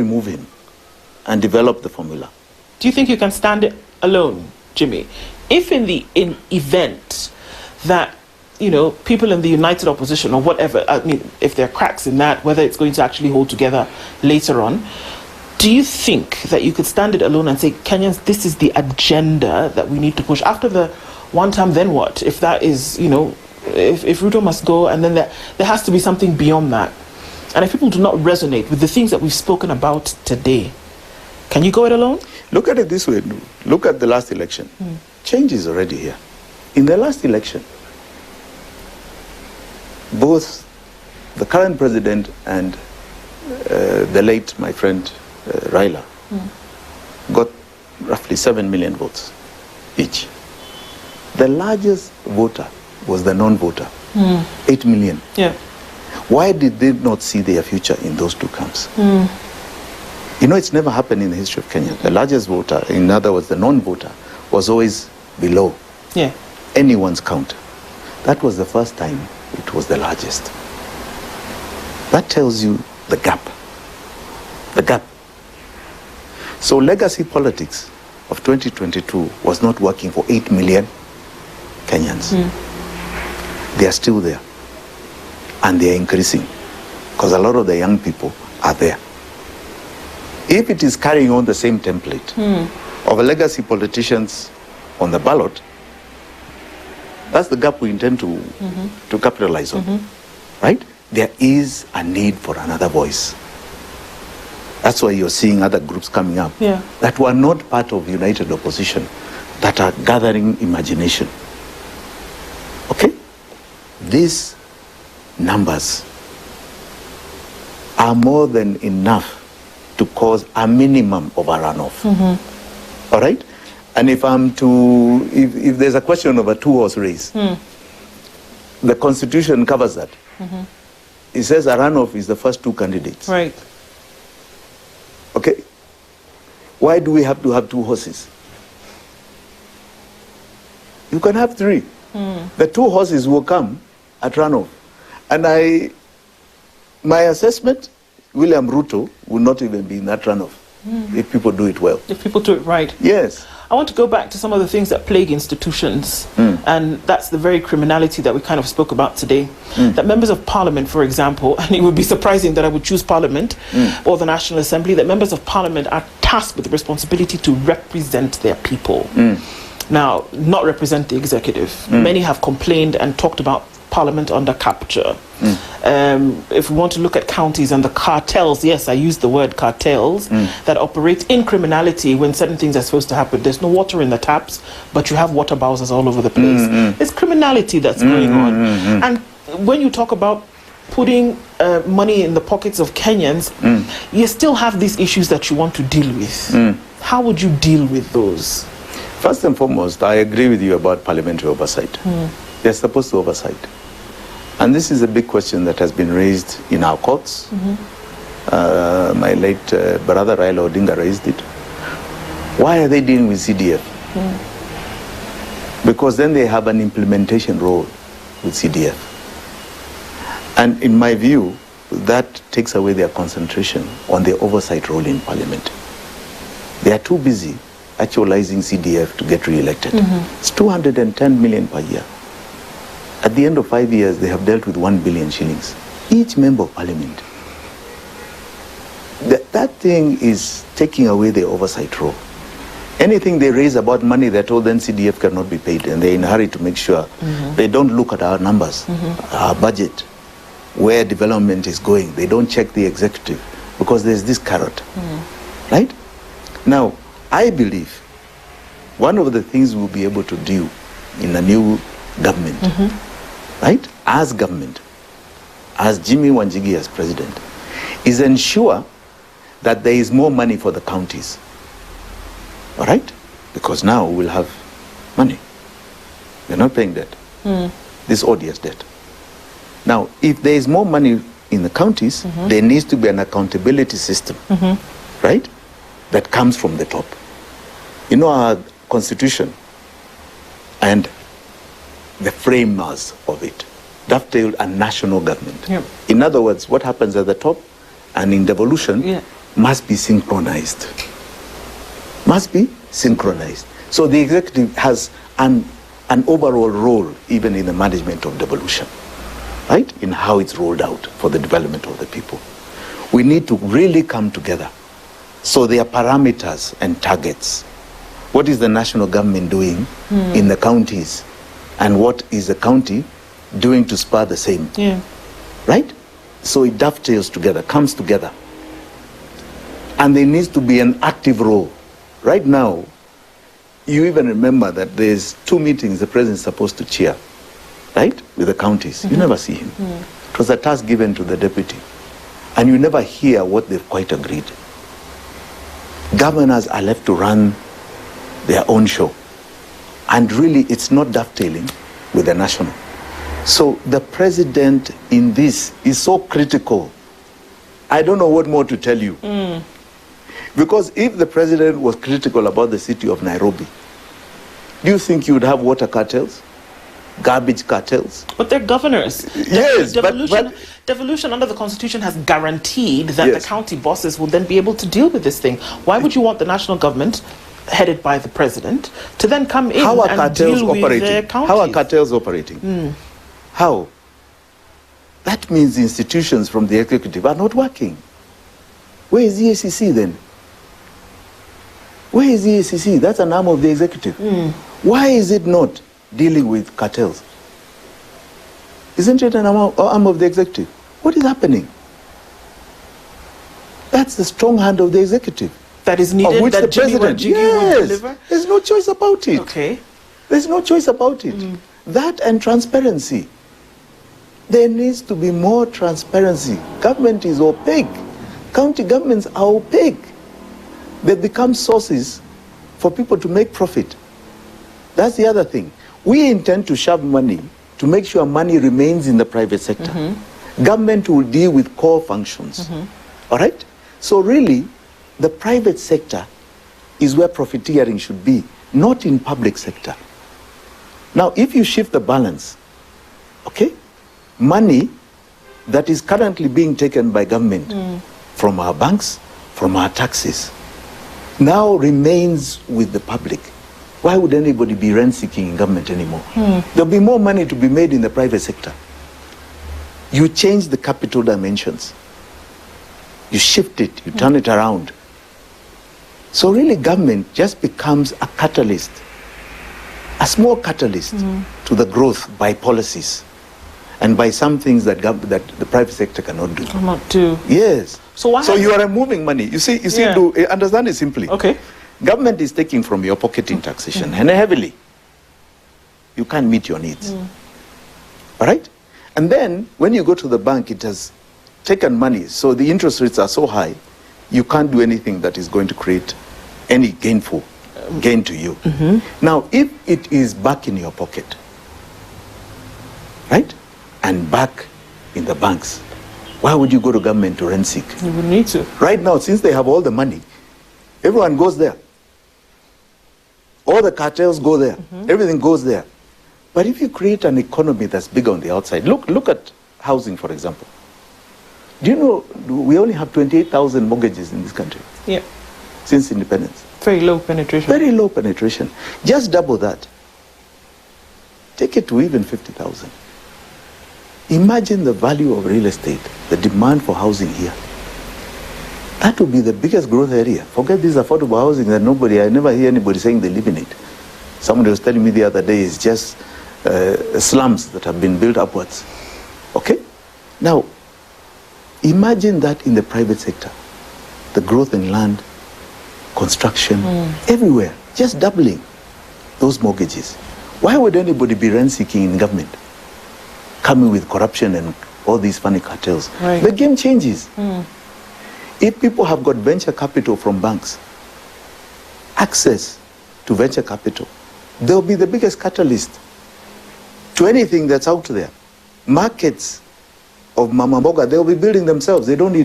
remove him and develop the formula. Do you think you can stand it alone, Jimmy? If in the event that, people in the united opposition or whatever, if there are cracks in that, whether it's going to actually hold together later on, do you think that you could stand it alone and say, Kenyans, this is the agenda that we need to push? After the one term, then what? If that is, if Ruto must go, and then there has to be something beyond that. And if people do not resonate with the things that we've spoken about today, can you go it alone? Look at it this way. Look at the last election. Change is already here. In the last election, both the current president and the late, my friend, Raila, got roughly 7 million votes each. The largest voter was the non-voter, 8 million. Yeah. Why did they not see their future in those two camps? It's never happened in the history of Kenya. The largest voter, in other words, the non-voter, was always below anyone's count. That was the first time it was the largest. That tells you the gap. The gap. So legacy politics of 2022 was not working for 8 million Kenyans. They are still there. And they are increasing. Because a lot of the young people are there. If it is carrying on the same template of legacy politicians on the ballot, that's the gap we intend to capitalize on. Right? There is a need for another voice. That's why you're seeing other groups coming up that were not part of united opposition, that are gathering imagination. Okay? These numbers are more than enough to cause a minimum of a runoff. All right? And if if there's a question of a two-horse race, the Constitution covers that. It says a runoff is the first two candidates. Right. Okay? Why do we have to have two horses? You can have three. The two horses will come at runoff. And my assessment, William Ruto will not even be in that runoff if people do it well. If people do it right. Yes. I want to go back to some of the things that plague institutions, and that's the very criminality that we kind of spoke about today. That members of parliament, for example, and it would be surprising that I would choose parliament or the National Assembly, that members of parliament are tasked with the responsibility to represent their people. Now, not represent the executive. Many have complained and talked about parliament under capture. If we want to look at counties and the cartels, yes, I use the word cartels, that operate in criminality when certain things are supposed to happen. There's no water in the taps, but you have water bowsers all over the place. It's criminality that's going on. And when you talk about putting money in the pockets of Kenyans, you still have these issues that you want to deal with. How would you deal with those? First and foremost, I agree with you about parliamentary oversight. They're supposed to oversight. And this is a big question that has been raised in our courts. My late brother Raila Odinga raised it. Why are they dealing with CDF? Because then they have an implementation role with CDF. And in my view, that takes away their concentration on their oversight role in parliament. They are too busy actualizing CDF to get re-elected. It's 210 million per year. At the end of 5 years, they have dealt with 1 billion shillings. Each member of parliament. That thing is taking away their oversight role. Anything they raise about money, they're told then CDF cannot be paid, and they're in a hurry to make sure they don't look at our numbers, our budget, where development is going. They don't check the executive because there's this carrot. Right? Now, I believe one of the things we'll be able to do in a new government, right, as government, as Jimi Wanjigi as president, is ensure that there is more money for the counties. All right? Because now we'll have money. They're not paying debt. This odious debt. Now, if there is more money in the counties, there needs to be an accountability system, right, that comes from the top. You know, our constitution and the framers of it dovetailed a national government. In other words, what happens at the top and in devolution must be synchronized. Must be synchronized. So the executive has an overall role even in the management of devolution, right? In how it's rolled out for the development of the people. We need to really come together. So there are parameters and targets. What is the national government doing in the counties? And what is the county doing to spur the same? Yeah. Right? So it dovetails together, comes together. And there needs to be an active role. Right now, you even remember that there's 2 meetings the president's supposed to chair, right? With the counties. You never see him. It was a task given to the deputy. And you never hear what they've quite agreed. Governors are left to run their own show. And really, it's not dovetailing with the national. So the president in this is so critical. I don't know what more to tell you. Because if the president was critical about the city of Nairobi, do you think you would have water cartels? Garbage cartels? But they're governors. Yes, Devolution under the Constitution has guaranteed that the county bosses will then be able to deal with this thing. Why would you want the national government, headed by the president, to then come in and deal with the counties? How are cartels operating? How? That means the institutions from the executive are not working. Where is the ACC then? Where is the ACC? That's an arm of the executive. Why is it not dealing with cartels? Isn't it an arm of the executive? What is happening? That's the strong hand of the executive. That is needed, which that the Jimi president, Wanjigi will deliver? There's no choice about it. Okay. There's no choice about it. That and transparency. There needs to be more transparency. Government is opaque. County governments are opaque. They become sources for people to make profit. That's the other thing. We intend to shove money to make sure money remains in the private sector. Government will deal with core functions. All right? So really, the private sector is where profiteering should be, not in public sector. Now, if you shift the balance, okay, money that is currently being taken by government from our banks, from our taxes, now remains with the public. Why would anybody be rent-seeking in government anymore? There'll be more money to be made in the private sector. You change the capital dimensions. You shift it, you turn it around. So really government just becomes a catalyst, a small catalyst to the growth by policies and by some things that the private sector cannot do. Cannot do. Yes. So you are removing money. You see, understand it simply. Okay. Government is taking from your pocket in taxation and heavily. You can't meet your needs. All right? And then when you go to the bank, it has taken money. So the interest rates are so high, you can't do anything that is going to create any gain to you. Now, if it is back in your pocket, right, and back in the banks, why would you go to government to rent seek? You would need to. Right now, since they have all the money, everyone goes there. All the cartels go there. Everything goes there. But if you create an economy that's big on the outside, look at housing, for example. Do you know we only have 28,000 mortgages in this country? Yeah. Since independence. Very low penetration. Very low penetration. Just double that. Take it to even 50,000. Imagine the value of real estate, the demand for housing here. That would be the biggest growth area. Forget this affordable housing that I never hear anybody saying they live in it. Somebody was telling me the other day it's just slums that have been built upwards. Okay? Now, imagine that in the private sector. The growth in land, construction, everywhere, just doubling those mortgages. Why would anybody be rent-seeking in government? Coming with corruption and all these funny cartels. Right. The game changes. If people have got venture capital from banks, access to venture capital, they'll be the biggest catalyst to anything that's out there. Markets of Mama Mboga, they'll be building themselves. They don't need